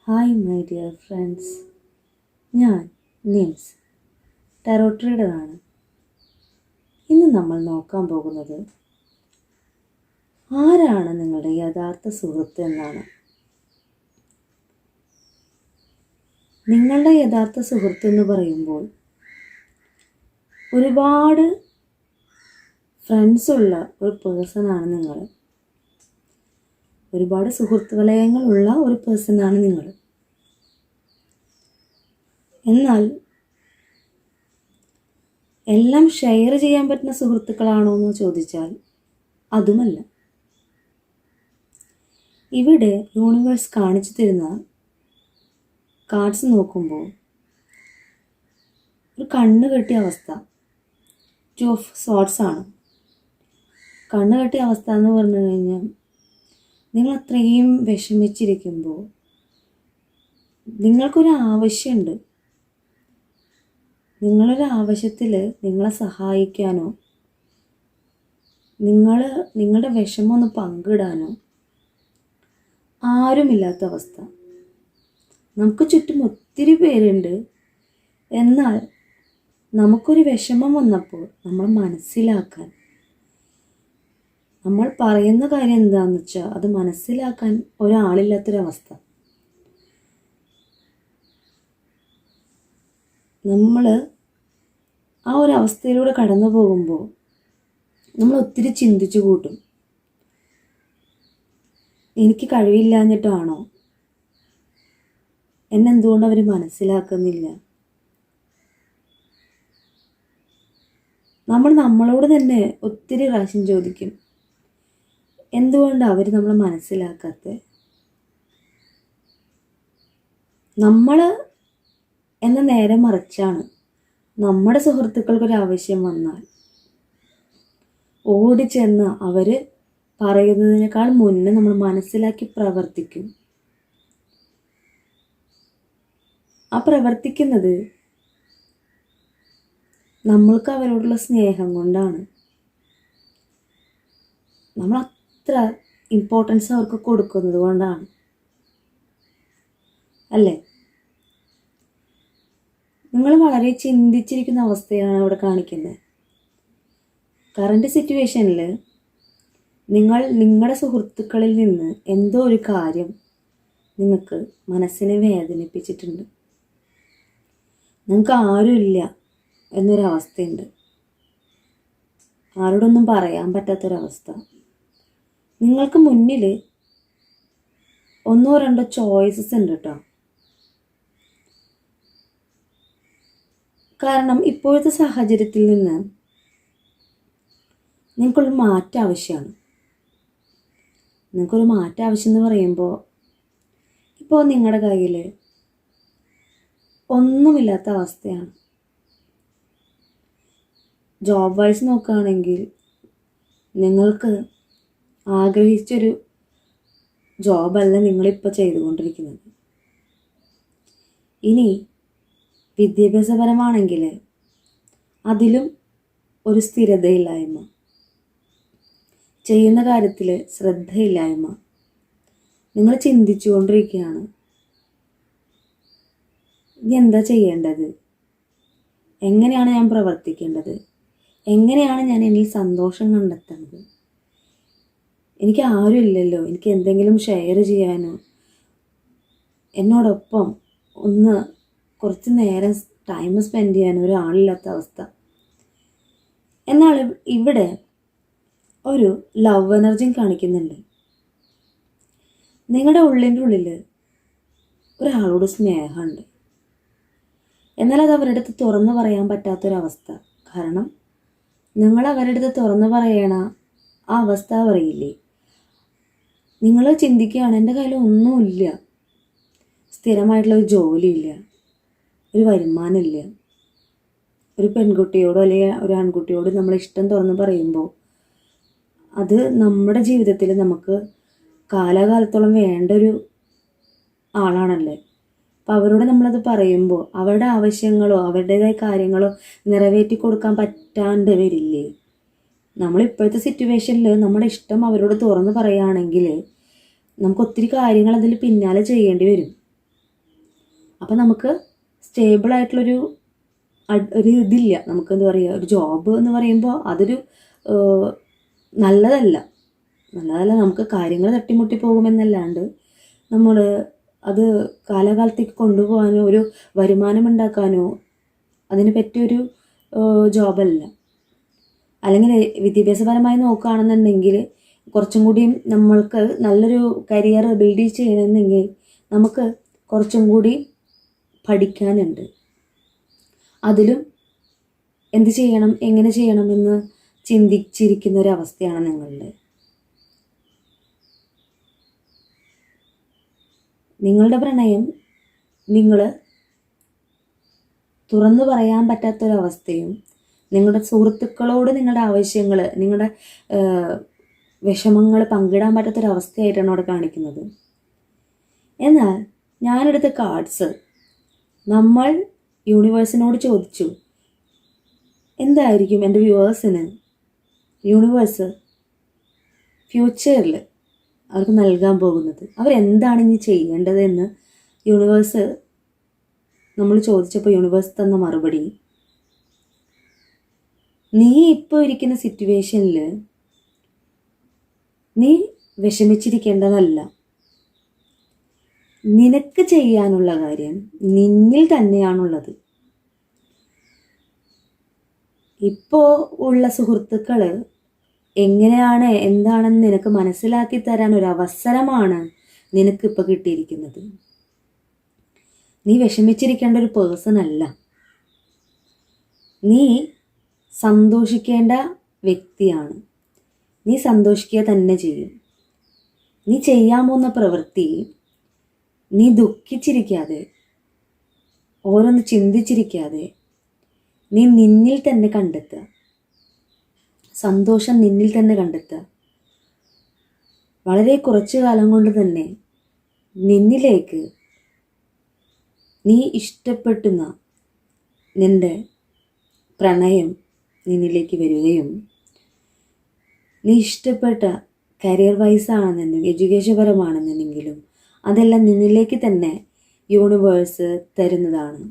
Hi my dear friends, ഞാൻ nymphs tarot റീഡറാണ്. ഇന്ന് നമ്മൾ നോക്കാൻ പോകുന്നത് ആരാണ് നിങ്ങളുടെ യഥാർത്ഥ സുഹൃത്ത് എന്നാണ്. നിങ്ങളുടെ യഥാർത്ഥ സുഹൃത്ത് എന്ന് പറയുമ്പോൾ ഒരുപാട് ഫ്രണ്ട്സുള്ള ഒരു പേഴ്സണാണ് നിങ്ങൾ. ഒരുപാട് സുഹൃത്ത് വലയങ്ങളുള്ള ഒരു പേഴ്സണാണ് നിങ്ങൾ. എന്നാൽ എല്ലാം ഷെയർ ചെയ്യാൻ പറ്റുന്ന സുഹൃത്തുക്കളാണോ എന്ന് ചോദിച്ചാൽ അതുമല്ല. ഇവിടെ യൂണിവേഴ്സ് കാണിച്ചു തരുന്ന കാർഡ്സ് നോക്കുമ്പോൾ ഒരു കണ്ണ് കെട്ടിയ അവസ്ഥ, 2 ഓഫ് സോർഡ്സ് ആണ്. കണ്ണ് കെട്ടിയ അവസ്ഥ എന്ന് പറഞ്ഞു കഴിഞ്ഞാൽ നിങ്ങൾ അത്രയും വിഷമിച്ചിരിക്കുമ്പോൾ നിങ്ങൾക്കൊരു ആവശ്യമുണ്ട്. നിങ്ങളൊരു ആവശ്യത്തിൽ നിങ്ങളെ സഹായിക്കാനോ നിങ്ങളുടെ വിഷമം ഒന്ന് പങ്കിടാനോ ആരുമില്ലാത്ത അവസ്ഥ. നമുക്ക് ചുറ്റും ഒത്തിരി പേരുണ്ട്. എന്നാൽ നമുക്കൊരു വിഷമം വന്നപ്പോൾ നമ്മൾ മനസ്സിലാക്കാൻ, നമ്മൾ പറയുന്ന കാര്യം എന്താണെന്ന് വെച്ചാൽ അത് മനസ്സിലാക്കാൻ ഒരാളില്ലാത്തൊരവസ്ഥ. നമ്മൾ ആ ഒരു അവസ്ഥയിലൂടെ കടന്നു പോകുമ്പോൾ നമ്മൾ ഒത്തിരി ചിന്തിച്ചു കൂട്ടും. എനിക്ക് കഴിവില്ലാഞ്ഞിട്ടാണോ? എന്നെന്തുകൊണ്ട് അവർ മനസ്സിലാക്കുന്നില്ല? നമ്മൾ നമ്മളോട് തന്നെ ഒത്തിരി പ്രാവശ്യം ചോദിക്കും, എന്തുകൊണ്ട് അവർ നമ്മളെ മനസ്സിലാക്കാത്തത്? നമ്മൾ എന്ന നേരെ മറിച്ചാണ്. നമ്മുടെ സുഹൃത്തുക്കൾക്കൊരാവശ്യം വന്നാൽ ഓടിച്ചെന്ന് അവർ പറയുന്നതിനേക്കാൾ മുന്നേ നമ്മൾ മനസ്സിലാക്കി പ്രവർത്തിക്കും. ആ പ്രവർത്തിക്കുന്നത് നമ്മൾക്ക് അവരോടുള്ള സ്നേഹം കൊണ്ടാണ്. നമ്മൾ അത്ര ഇമ്പോർട്ടൻസ് അവർക്ക് കൊടുക്കുന്നത് കൊണ്ടാണ്, അല്ലേ? നിങ്ങൾ വളരെ ചിന്തിച്ചിരിക്കുന്ന അവസ്ഥയാണ് ഇവിടെ കാണിക്കുന്നത്. കറണ്ട് സിറ്റുവേഷനിൽ നിങ്ങളുടെ സുഹൃത്തുക്കളിൽ നിന്ന് എന്തോ ഒരു കാര്യം നിങ്ങൾക്ക് മനസ്സിനെ വേദനിപ്പിച്ചിട്ടുണ്ട്. നിങ്ങൾക്ക് ആരുമില്ല എന്നൊരവസ്ഥയുണ്ട്. ആരോടൊന്നും പറയാൻ പറ്റാത്തൊരവസ്ഥ. നിങ്ങൾക്ക് മുന്നിൽ 1 or 2 ചോയ്സസ് ഉണ്ട് കേട്ടോ. കാരണം ഇപ്പോഴത്തെ സാഹചര്യത്തിൽ നിന്ന് നിങ്ങൾക്കൊരു മാറ്റം ആവശ്യമാണ്. നിങ്ങൾക്കൊരു മാറ്റം ആവശ്യം എന്ന് പറയുമ്പോൾ ഇപ്പോൾ നിങ്ങളുടെ കയ്യിൽ ഒന്നുമില്ലാത്ത അവസ്ഥയാണ്. ജോബ് വൈസ് നോക്കുകയാണെങ്കിൽ നിങ്ങൾക്ക് ആഗ്രഹിച്ചൊരു ജോബല്ല നിങ്ങളിപ്പോൾ ചെയ്തുകൊണ്ടിരിക്കുന്നത്. ഇനി വിദ്യാഭ്യാസപരമാണെങ്കിൽ അതിലും ഒരു സ്ഥിരതയില്ലായ്മ, ചെയ്യുന്ന കാര്യത്തിൽ ശ്രദ്ധയില്ലായ്മ. നിങ്ങൾ ചിന്തിച്ചു കൊണ്ടിരിക്കുകയാണ്, ഇനി എന്താ ചെയ്യേണ്ടത്? എങ്ങനെയാണ് ഞാൻ പ്രവർത്തിക്കേണ്ടത്? എങ്ങനെയാണ് ഞാൻ എന്നിൽ സന്തോഷം കണ്ടെത്തുന്നത്? എനിക്ക് ആരും ഇല്ലല്ലോ, എനിക്ക് എന്തെങ്കിലും ഷെയർ ചെയ്യാനോ എന്നോടൊപ്പം ഒന്ന് കുറച്ച് നേരം ടൈം സ്പെൻഡ് ചെയ്യാൻ ഒരാളില്ലാത്ത അവസ്ഥ. എന്നാൽ ഇവിടെ ഒരു ലവ് എനർജിയും കാണിക്കുന്നുണ്ട്. നിങ്ങളുടെ ഉള്ളിൻ്റെ ഉള്ളിൽ ഒരാളോട് സ്നേഹമുണ്ട്. എന്നാൽ അത് അവരുടെ അടുത്ത് തുറന്നു പറയാൻ പറ്റാത്തൊരവസ്ഥ. കാരണം നിങ്ങൾ അവരുടെ അടുത്ത് തുറന്നു പറയണ ആ അവസ്ഥ പറയില്ലേ? നിങ്ങൾ ചിന്തിക്കുകയാണ്, എൻ്റെ കയ്യിൽ ഒന്നുമില്ല, സ്ഥിരമായിട്ടുള്ള ഒരു ജോലിയില്ല, ഒരു വരുമാനമില്ല. ഒരു പെൺകുട്ടിയോടോ അല്ലെങ്കിൽ ഒരു ആൺകുട്ടിയോട് നമ്മൾ ഇഷ്ടം തുറന്ന് പറയുമ്പോൾ അത് നമ്മുടെ ജീവിതത്തിൽ നമുക്ക് കാലാകാലത്തോളം വേണ്ട ഒരു ആളാണല്ലേ. അപ്പം അവരോട് നമ്മളത് പറയുമ്പോൾ അവരുടെ ആവശ്യങ്ങളോ അവരുടേതായ കാര്യങ്ങളോ നിറവേറ്റി കൊടുക്കാൻ പറ്റാണ്ട് വരില്ലേ? നമ്മളിപ്പോഴത്തെ സിറ്റുവേഷനിൽ നമ്മുടെ ഇഷ്ടം അവരോട് തുറന്ന് പറയുകയാണെങ്കിൽ നമുക്ക് ഒത്തിരി കാര്യങ്ങൾ അതിൽ പിന്നാലെ ചെയ്യേണ്ടി വരും. അപ്പം നമുക്ക് സ്റ്റേബിളായിട്ടുള്ളൊരു ഒരു ഇതില്ല. നമുക്ക് എന്താ പറയുക, ഒരു ജോബ് എന്ന് പറയുമ്പോൾ അതൊരു നല്ലതല്ല. നമുക്ക് കാര്യങ്ങൾ തട്ടിമുട്ടി പോകുമെന്നല്ലാണ്ട് നമ്മൾ അത് കാലാകാലത്തേക്ക് കൊണ്ടുപോകാനോ ഒരു വരുമാനം ഉണ്ടാക്കാനോ അതിന് പറ്റിയൊരു ജോബല്ല. അല്ലെങ്കിൽ വിദ്യാഭ്യാസപരമായി നോക്കുകയാണെന്നുണ്ടെങ്കിൽ കുറച്ചും കൂടിയും നമ്മൾക്ക് നല്ലൊരു കരിയർ ബിൽഡ് ചെയ്യണമെന്നെങ്കിൽ നമുക്ക് കുറച്ചും കൂടി പഠിക്കാനുണ്ട്. അതിലും എന്ത് ചെയ്യണം, എങ്ങനെ ചെയ്യണമെന്ന് ചിന്തിച്ചിരിക്കുന്ന ഒരവസ്ഥയാണ് നിങ്ങളുടെ. നിങ്ങളുടെ പ്രണയം നിങ്ങൾ തുറന്നു പറയാൻ പറ്റാത്തൊരവസ്ഥയും, നിങ്ങളുടെ സുഹൃത്തുക്കളോട് നിങ്ങളുടെ ആവശ്യങ്ങൾ, നിങ്ങളുടെ വിഷമങ്ങൾ പങ്കിടാൻ പറ്റാത്തൊരവസ്ഥയായിട്ടാണ് അവിടെ കാണിക്കുന്നത്. എന്നാൽ ഞാനെടുത്ത കാർഡ്സ്, നമ്മൾ യൂണിവേഴ്സിനോട് ചോദിച്ചു എന്തായിരിക്കും എൻ്റെ വ്യൂവേഴ്സിന് യൂണിവേഴ്സ് ഫ്യൂച്ചറിൽ അവർക്ക് നൽകാൻ പോകുന്നത്, അവരെന്താണ് ഇനി ചെയ്യേണ്ടതെന്ന് യൂണിവേഴ്സ് നമ്മൾ ചോദിച്ചപ്പോൾ യൂണിവേഴ്സ് തന്ന മറുപടി, നീ ഇപ്പോൾ ഇരിക്കുന്ന സിറ്റുവേഷനിൽ നീ വിഷമിച്ചിരിക്കേണ്ടതല്ല. നിനക്ക് ചെയ്യാനുള്ള കാര്യം നിന്നിൽ തന്നെയാണുള്ളത്. ഇപ്പോൾ ഉള്ള സുഹൃത്തുക്കൾ എങ്ങനെയാണ് എന്താണെന്ന് നിനക്ക് മനസ്സിലാക്കി തരാൻ ഒരു അവസരമാണ് നിനക്കിപ്പോൾ കിട്ടിയിരിക്കുന്നത്. നീ വിഷമിച്ചിരിക്കേണ്ട ഒരു പേഴ്സൺ അല്ല. നീ സന്തോഷിക്കേണ്ട വ്യക്തിയാണ്. നീ സന്തോഷിക്കുക തന്നെ ചെയ്യും. നീ ചെയ്യാൻ പോകുന്ന പ്രവൃത്തി നീ ദുഃഖിച്ചിരിക്കാതെ, ഓരോന്ന് ചിന്തിച്ചിരിക്കാതെ നീ നിന്നിൽ തന്നെ കണ്ടെത്തുക. സന്തോഷം നിന്നിൽ തന്നെ കണ്ടെത്തുക. വളരെ കുറച്ചു കാലം കൊണ്ട് തന്നെ നിന്നിലേക്ക് നീ ഇഷ്ടപ്പെടുന്ന നിൻ്റെ പ്രണയം നിന്നിലേക്ക് വരികയും, നീ ഇഷ്ടപ്പെട്ട കരിയർ വൈസ് ആണെന്നുണ്ടെങ്കിൽ, എഡ്യൂക്കേഷൻ പരമാണെന്നുണ്ടെങ്കിലും അതെല്ലാം നിന്നിലേക്ക് തന്നെ യൂണിവേഴ്സ് തരുന്നതാണ്.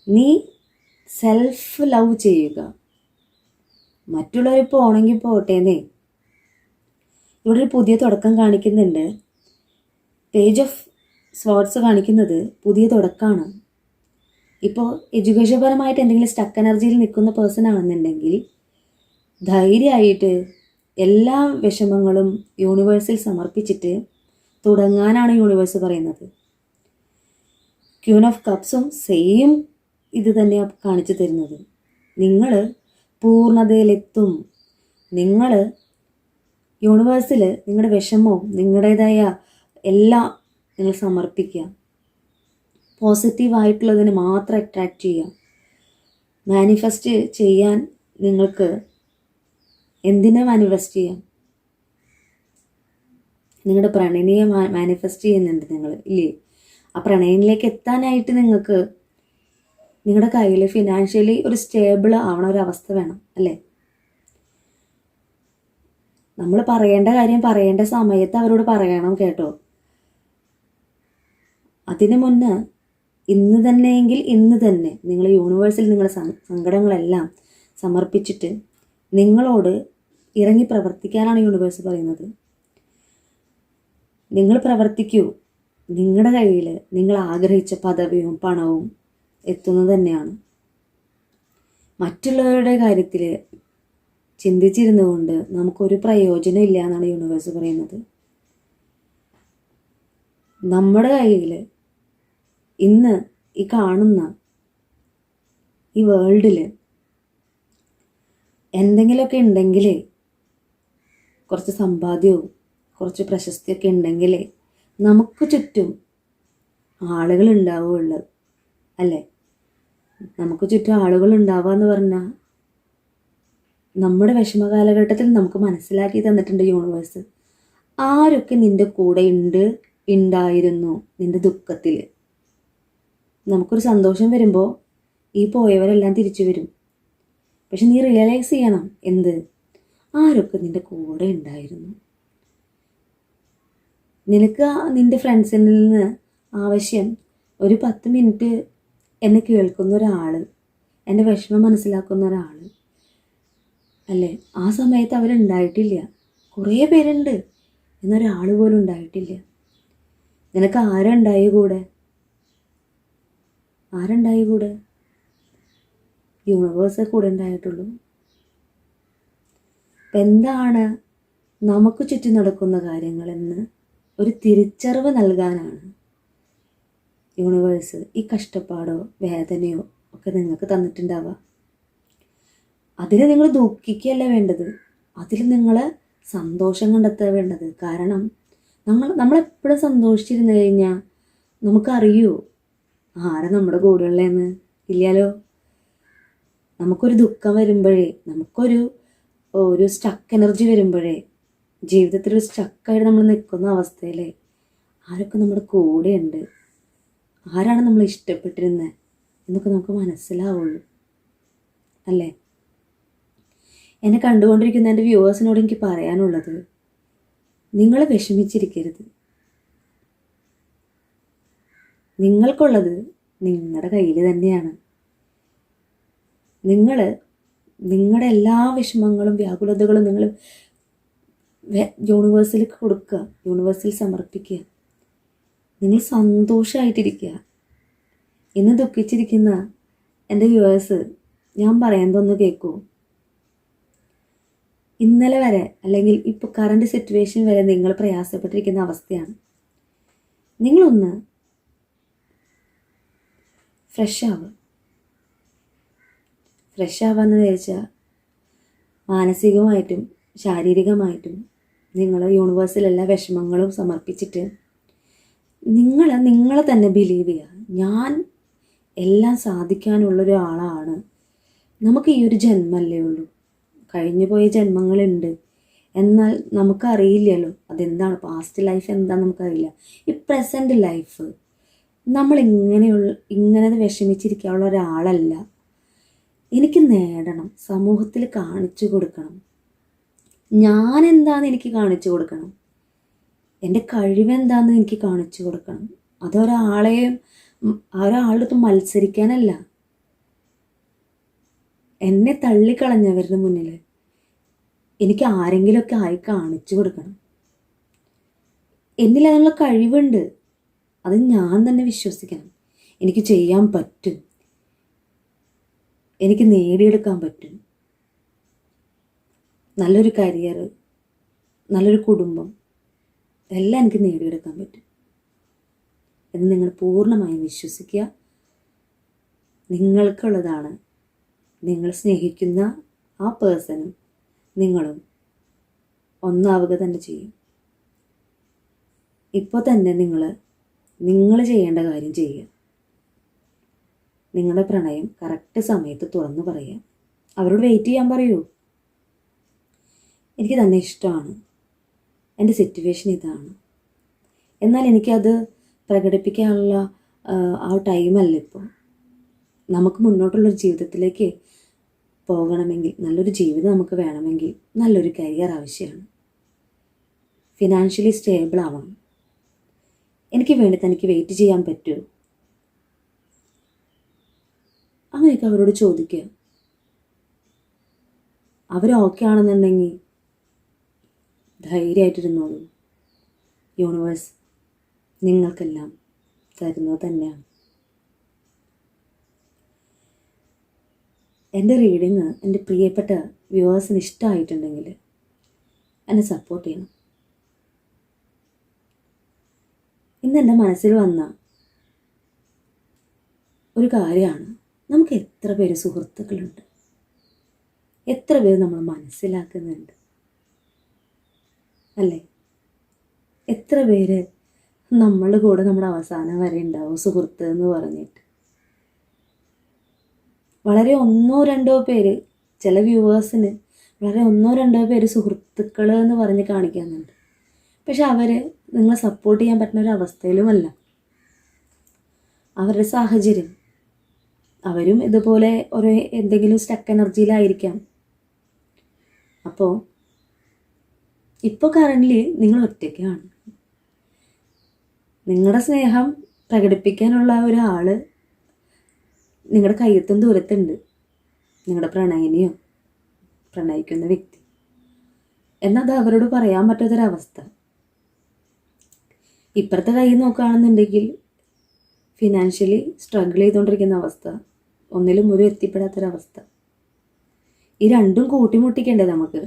നീ സെൽഫ് ലവ് ചെയ്യുക. മറ്റുള്ളവർ പോകണമെങ്കിൽ പോട്ടേന്നേ. ഇവിടെ ഒരു പുതിയ തുടക്കം കാണിക്കുന്നുണ്ട്. പേജ് ഓഫ് സ്വാർട്സ് കാണിക്കുന്നത് പുതിയ തുടക്കമാണ്. ഇപ്പോൾ എഡ്യൂക്കേഷൻ പരമായിട്ട് എന്തെങ്കിലും സ്റ്റക്ക് എനർജിയിൽ നിൽക്കുന്ന പേഴ്സൺ ആണെന്നുണ്ടെങ്കിൽ ധൈര്യമായിട്ട് എല്ലാ വിഷമങ്ങളും യൂണിവേഴ്സിൽ സമർപ്പിച്ചിട്ട് തുടങ്ങാനാണ് യൂണിവേഴ്സ് പറയുന്നത്. ക്യൂൻ ഓഫ് കപ്സും സെയിം ഇത് തന്നെയാണ് കാണിച്ചു തരുന്നത്. നിങ്ങൾ പൂർണ്ണതയിലെത്തും. നിങ്ങൾ യൂണിവേഴ്സിൽ നിങ്ങളുടെ വിഷമവും നിങ്ങളുടേതായ എല്ലാം നിങ്ങൾ സമർപ്പിക്കുക. പോസിറ്റീവായിട്ടുള്ളതിന് മാത്രം അട്രാക്റ്റ് ചെയ്യുക. മാനിഫെസ്റ്റ് ചെയ്യാൻ നിങ്ങൾക്ക് എന്തിനെ മാനിഫെസ്റ്റ് ചെയ്യാം? നിങ്ങളുടെ പ്രണയിനിയെ മാനിഫെസ്റ്റ് ചെയ്യുന്നുണ്ട് നിങ്ങൾ ഇല്ലേ? ആ പ്രണയനിലേക്ക് എത്താനായിട്ട് നിങ്ങൾക്ക് നിങ്ങളുടെ കയ്യിൽ ഫിനാൻഷ്യലി ഒരു സ്റ്റേബിൾ ആവണ ഒരവസ്ഥ വേണം അല്ലേ? നമ്മൾ പറയേണ്ട കാര്യം പറയേണ്ട സമയത്ത് അവരോട് പറയണം കേട്ടോ. അതിനു മുന്നേ ഇന്ന് തന്നെയെങ്കിൽ ഇന്ന് തന്നെ നിങ്ങൾ യൂണിവേഴ്സിൽ നിങ്ങളുടെ സങ്കടങ്ങളെല്ലാം സമർപ്പിച്ചിട്ട് നിങ്ങളോട് ഇറങ്ങി പ്രവർത്തിക്കാനാണ് യൂണിവേഴ്സ് പറയുന്നത്. നിങ്ങൾ പ്രവർത്തിക്കൂ. നിങ്ങളുടെ കയ്യിൽ നിങ്ങൾ ആഗ്രഹിച്ച പദവിയും പണവും എത്തുന്നത് തന്നെയാണ്. മറ്റുള്ളവരുടെ കാര്യത്തിൽ ചിന്തിച്ചിരുന്നു കൊണ്ട് നമുക്കൊരു പ്രയോജനം ഇല്ല എന്നാണ് യൂണിവേഴ്സ് പറയുന്നത്. നമ്മുടെ കയ്യിൽ ഇന്ന് ഈ കാണുന്ന ഈ വേൾഡിൽ എന്തെങ്കിലുമൊക്കെ ഉണ്ടെങ്കിൽ, കുറച്ച് സമ്പാദ്യവും കുറച്ച് പ്രശസ്തിയൊക്കെ ഉണ്ടെങ്കിൽ നമുക്ക് ചുറ്റും ആളുകൾ ഉണ്ടാവുകയുള്ളൂ അല്ലേ? നമുക്ക് ചുറ്റും ആളുകൾ ഉണ്ടാവുക എന്ന് പറഞ്ഞാൽ നമ്മുടെ വിഷമ കാലഘട്ടത്തിൽ നമുക്ക് മനസ്സിലാക്കി തന്നിട്ടുണ്ട് യൂണിവേഴ്സ്. ആരൊക്കെ നിൻ്റെ കൂടെ ഉണ്ടായിരുന്നു നിൻ്റെ ദുഃഖത്തിൽ. നമുക്കൊരു സന്തോഷം വരുമ്പോൾ ഈ പോയവരെല്ലാം തിരിച്ചു വരും. പക്ഷെ നീ റിയലൈസ് ചെയ്യണം എന്ത്, ആരൊക്കെ നിൻ്റെ കൂടെ ഉണ്ടായിരുന്നു. നിനക്ക് നിൻ്റെ ഫ്രണ്ട്സിൽ നിന്ന് ആവശ്യം ഒരു 10 മിനിറ്റ് എന്നെ കേൾക്കുന്ന ഒരാൾ, എൻ്റെ വിഷമം മനസ്സിലാക്കുന്ന ഒരാൾ അല്ലേ, ആ സമയത്ത് അവരുണ്ടായിട്ടില്ല. കുറേ പേരുണ്ട്, എന്നൊരാൾ പോലും ഉണ്ടായിട്ടില്ല. നിനക്ക് ആരുണ്ടായി കൂടെ? ആരുണ്ടായി കൂടെ? യൂണിവേഴ്സേ കൂടെ ഉണ്ടായിട്ടുള്ളൂ. അപ്പം എന്താണ് നമുക്ക് ചുറ്റും നടക്കുന്ന കാര്യങ്ങളെന്ന് ഒരു തിരിച്ചറിവ് നൽകാനാണ് യൂണിവേഴ്സ് ഈ കഷ്ടപ്പാടോ വേദനയോ ഒക്കെ നിങ്ങൾക്ക് തന്നിട്ടുണ്ടാവുക. അതിൽ നിങ്ങൾ ദുഃഖിക്കുകയല്ല വേണ്ടത്, അതിൽ നിങ്ങൾ സന്തോഷം കണ്ടെത്തുക വേണ്ടത്. കാരണം നമ്മളെപ്പോഴും സന്തോഷിച്ചിരുന്നു കഴിഞ്ഞാൽ നമുക്കറിയോ ആരാ നമ്മുടെ കൂടെയുള്ളതെന്ന്? ഇല്ലല്ലോ. നമുക്കൊരു ദുഃഖം വരുമ്പോഴേ, ഒരു സ്റ്റക്ക് എനർജി വരുമ്പോഴേ, ജീവിതത്തിൽ ഒരു സ്റ്റക്കായിട്ട് നമ്മൾ നിൽക്കുന്ന അവസ്ഥയിലേ ആരൊക്കെ നമ്മുടെ കൂടെയുണ്ട്, ആരാണ് നമ്മൾ ഇഷ്ടപ്പെട്ടിരുന്നത് എന്നൊക്കെ നമുക്ക് മനസ്സിലാവുള്ളൂ അല്ലേ. എന്നെ കണ്ടുകൊണ്ടിരിക്കുന്ന എൻ്റെ വ്യൂവേഴ്സിനോട് എനിക്ക് പറയാനുള്ളത്, നിങ്ങൾ വിഷമിച്ചിരിക്കരുത്. നിങ്ങൾക്കുള്ളത് നിങ്ങളുടെ കയ്യിൽ തന്നെയാണ്. നിങ്ങളുടെ എല്ലാ വിഷമങ്ങളും വ്യാകുലതകളും നിങ്ങൾ യൂണിവേഴ്സിൽ കൊടുക്കുക, യൂണിവേഴ്സിൽ സമർപ്പിക്കുക. നിങ്ങൾ സന്തോഷമായിട്ടിരിക്കുക. ഇന്ന് ദുഃഖിച്ചിരിക്കുന്ന എൻ്റെ വ്യൂവേഴ്സ്, ഞാൻ പറയുന്നതൊന്ന് കേൾക്കൂ. ഇന്നലെ വരെ അല്ലെങ്കിൽ ഇപ്പോൾ കറണ്ട് സിറ്റുവേഷൻ വരെ നിങ്ങൾ പ്രയാസപ്പെട്ടിരിക്കുന്ന അവസ്ഥയാണ്. നിങ്ങളൊന്ന് ഫ്രഷ് ആവാന്ന് വിചാരിച്ചാൽ മാനസികമായിട്ടും ശാരീരികമായിട്ടും നിങ്ങൾ യൂണിവേഴ്സിൽ എല്ലാ വിഷമങ്ങളും സമർപ്പിച്ചിട്ട് നിങ്ങളെ തന്നെ ബിലീവ് ചെയ്യുക. ഞാൻ എല്ലാം സാധിക്കാനുള്ളൊരാളാണ്. നമുക്ക് ഈ ഒരു ജന്മല്ലേ ഉള്ളൂ, കഴിഞ്ഞു പോയ ജന്മങ്ങളുണ്ട്. എന്നാൽ നമുക്കറിയില്ലല്ലോ അതെന്താണ്, പാസ്റ്റ് ലൈഫ് എന്താണെന്ന് നമുക്കറിയില്ല. ഈ പ്രസൻറ്റ് ലൈഫ് നമ്മൾ ഇങ്ങനെ വിഷമിച്ചിരിക്കാനുള്ള ഒരാളല്ല. എനിക്ക് നേടണം, സമൂഹത്തിൽ കാണിച്ചു കൊടുക്കണം. ഞാൻ എന്താണെന്ന് എനിക്ക് കാണിച്ചു കൊടുക്കണം, എൻ്റെ കഴിവെന്താണെന്ന് എനിക്ക് കാണിച്ചു കൊടുക്കണം. ഒരാളുടെ അടുത്ത് മത്സരിക്കാനല്ല. എന്നെ തള്ളിക്കളഞ്ഞവരുടെ മുന്നിൽ എനിക്ക് ആരെങ്കിലുമൊക്കെ ആയി കാണിച്ചു കൊടുക്കണം. എന്നിൽ അതിനുള്ള കഴിവുണ്ട്, അത് ഞാൻ തന്നെ വിശ്വസിക്കണം. എനിക്ക് ചെയ്യാൻ പറ്റും, എനിക്ക് നേടിയെടുക്കാൻ പറ്റും. നല്ലൊരു കരിയർ, നല്ലൊരു കുടുംബം, എല്ലാം എനിക്ക് നേടിയെടുക്കാൻ പറ്റും എന്ന് നിങ്ങൾ പൂർണ്ണമായും വിശ്വസിക്കുക. നിങ്ങൾക്കുള്ളതാണ്. നിങ്ങൾ സ്നേഹിക്കുന്ന ആ പേഴ്സണും നിങ്ങളും ഒന്നാവുക തന്നെ ചെയ്യും. ഇപ്പോൾ തന്നെ നിങ്ങൾ ചെയ്യേണ്ട കാര്യം ചെയ്യുക. നിങ്ങളുടെ പ്രണയം കറക്റ്റ് സമയത്ത് തുറന്നു പറയുക. അവരോട് വെയിറ്റ് ചെയ്യാൻ പറയൂ. എനിക്ക് തന്നെ ഇഷ്ടമാണ്, എൻ്റെ സിറ്റുവേഷൻ ഇതാണ്, എന്നാൽ എനിക്കത് പ്രകടിപ്പിക്കാനുള്ള ആ ടൈമല്ല ഇപ്പോൾ. നമുക്ക് മുന്നോട്ടുള്ളൊരു ജീവിതത്തിലേക്ക് പോകണമെങ്കിൽ, നല്ലൊരു ജീവിതം നമുക്ക് വേണമെങ്കിൽ നല്ലൊരു കരിയർ ആവശ്യമാണ്. ഫിനാൻഷ്യലി സ്റ്റേബിൾ ആവണം. എനിക്ക് വേണ്ടി തനിക്ക് വെയിറ്റ് ചെയ്യാൻ പറ്റുമോ? അങ്ങനെയൊക്കെ അവരോട് ചോദിക്കുക. അവർ ഓക്കെ ആണെന്നുണ്ടെങ്കിൽ ധൈര്യമായിട്ടിരുന്നോളൂ. യൂണിവേഴ്സ് നിങ്ങൾക്കെല്ലാം തരുന്നത് തന്നെയാണ്. എൻ്റെ റീഡിങ് എൻ്റെ പ്രിയപ്പെട്ട വ്യൂവേഴ്സിന് ഇഷ്ടമായിട്ടുണ്ടെങ്കിൽ എന്നെ സപ്പോർട്ട് ചെയ്യണം. ഇന്ന് എൻ്റെ മനസ്സിൽ വന്ന ഒരു കാര്യമാണ്, നമുക്ക് എത്ര പേര് സുഹൃത്തുക്കളുണ്ട്, എത്ര പേര് നമ്മൾ മനസ്സിലാക്കുന്നുണ്ട് അല്ലേ? എത്ര പേര് നമ്മളുടെ കൂടെ നമ്മുടെ അവസാനം വരെ ഉണ്ടാവും സുഹൃത്ത് എന്ന് പറഞ്ഞിട്ട്. വളരെ 1-2 പേര്, ചില വ്യൂവേഴ്സിന് വളരെ 1-2 പേര് സുഹൃത്തുക്കൾ എന്ന് പറഞ്ഞ് കാണിക്കുന്നുണ്ട്. പക്ഷെ അവർ നിങ്ങളെ സപ്പോർട്ട് ചെയ്യാൻ പറ്റുന്ന ഒരു അവസ്ഥയിലുമല്ല. അവരുടെ സാഹചര്യം, അവരും ഇതുപോലെ എന്തെങ്കിലും സ്റ്റക്ക് എനർജിയിലായിരിക്കാം. അപ്പോൾ ഇപ്പോൾ കറൻ്റ്ലി നിങ്ങൾ ഒറ്റയ്ക്കാണ്. നിങ്ങളുടെ സ്നേഹം പ്രകടിപ്പിക്കാനുള്ള ഒരാൾ നിങ്ങളുടെ കയ്യെത്തും ദൂരത്തുണ്ട്, നിങ്ങളുടെ പ്രണയിനിയോ പ്രണയിക്കുന്ന വ്യക്തി. എന്നാൽ അത് അവരോട് പറയാൻ പറ്റാത്തൊരവസ്ഥ. ഇപ്പുറത്തെ കൈ നോക്കുകയാണെന്നുണ്ടെങ്കിൽ ഫിനാൻഷ്യലി സ്ട്രഗിൾ ചെയ്തുകൊണ്ടിരിക്കുന്ന അവസ്ഥ, ഒന്നിലും ഒരു എത്തിപ്പെടാത്തൊരവസ്ഥ. ഈ രണ്ടും കൂട്ടിമുട്ടിക്കണ്ടേ നമുക്ക്?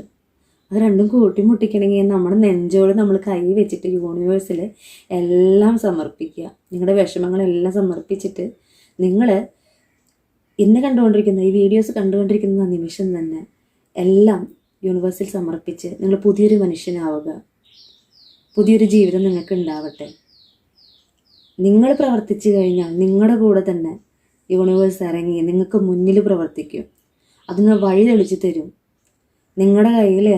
അത് രണ്ടും കൂട്ടിമുട്ടിക്കണമെങ്കിൽ നമ്മുടെ നെഞ്ചോട് നമ്മൾ കൈ വെച്ചിട്ട് യൂണിവേഴ്സിൽ എല്ലാം സമർപ്പിക്കുക. നിങ്ങളുടെ വിഷമങ്ങളെല്ലാം സമർപ്പിച്ചിട്ട് നിങ്ങൾ ഇന്ന് കണ്ടുകൊണ്ടിരിക്കുന്ന ഈ വീഡിയോസ് കണ്ടുകൊണ്ടിരിക്കുന്ന നിമിഷം തന്നെ എല്ലാം യൂണിവേഴ്സിൽ സമർപ്പിച്ച് നിങ്ങൾ പുതിയൊരു മനുഷ്യനാവുക. പുതിയൊരു ജീവിതം നിങ്ങൾക്ക് ഉണ്ടാവട്ടെ. നിങ്ങൾ പ്രവർത്തിച്ചു കഴിഞ്ഞാൽ നിങ്ങളുടെ കൂടെ തന്നെ യൂണിവേഴ്സ് ഇറങ്ങി നിങ്ങൾക്ക് മുന്നിൽ പ്രവർത്തിക്കും. അതിന് വഴി തെളിച്ചു തരും. നിങ്ങളുടെ കയ്യിൽ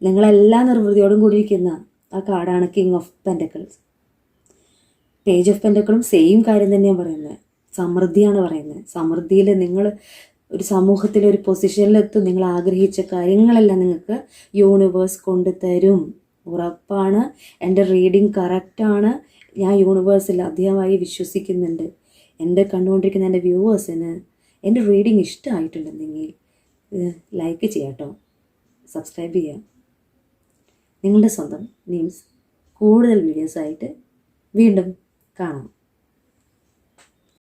നിങ്ങളെല്ലാ നിർവൃതിയോടും കൂടിയിരിക്കുന്ന ആ കാർഡാണ് king of pentacles. Page of പെൻറ്റക്കിളും സെയിം കാര്യം തന്നെയാണ് പറയുന്നത്. സമൃദ്ധിയാണ് പറയുന്നത്. സമൃദ്ധിയിൽ നിങ്ങൾ ഒരു സമൂഹത്തിലെ ഒരു പൊസിഷനിലെത്തും. നിങ്ങൾ ആഗ്രഹിച്ച കാര്യങ്ങളെല്ലാം നിങ്ങൾക്ക് യൂണിവേഴ്സ് കൊണ്ടുതരും. ഉറപ്പാണ്. എൻ്റെ റീഡിങ് കറക്റ്റാണ്. ഞാൻ യൂണിവേഴ്സിൽ അധികമായി വിശ്വസിക്കുന്നുണ്ട്. എൻ്റെ കണ്ടുകൊണ്ടിരിക്കുന്ന എൻ്റെ വ്യൂവേഴ്സിന് എൻ്റെ റീഡിങ് ഇഷ്ടമായിട്ടുണ്ടെങ്കിൽ ലൈക്ക് ചെയ്യാം കേട്ടോ, സബ്സ്ക്രൈബ് ചെയ്യാം. നിങ്ങളുടെ സ്വന്തം നീംസ് കൂടുതൽ വീഡിയോസായിട്ട് വീണ്ടും കാണാം.